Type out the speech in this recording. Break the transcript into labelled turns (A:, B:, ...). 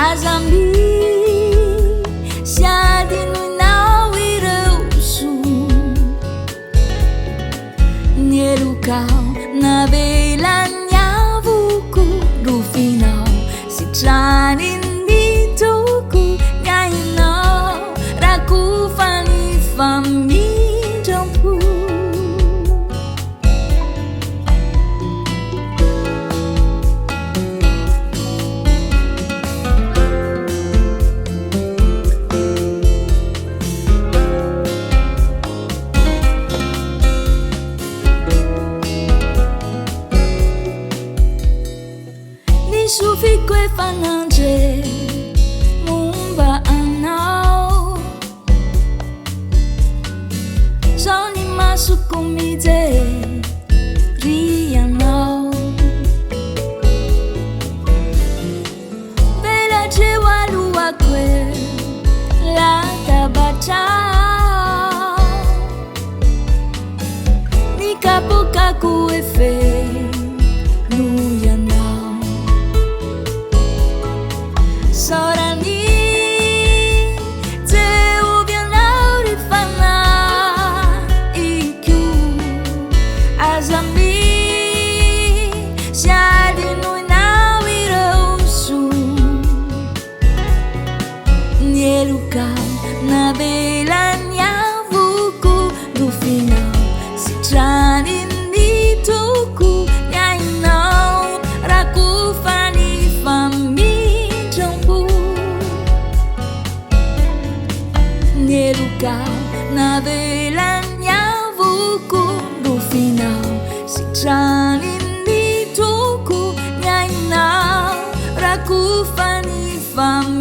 A: azamby sy hadinoinao ireo ny helokao navelany avoko rofinao sitraniny toko ny ainao rakofany famindram-po sofiko efa nandre Momba ainao zao ny masoko mijery ianao velatreo alohako e latabatra ny kapokako efe no ianao sorany Jehovah ry fanahiko azamby sy hadinoinao ireo ny helokao navelany avoko rofinao sitraniny toko ny ainao rakofany famindram-po ny helokao navelany avoko rofinao sitraniny toko ny ainao rakofany famindram-po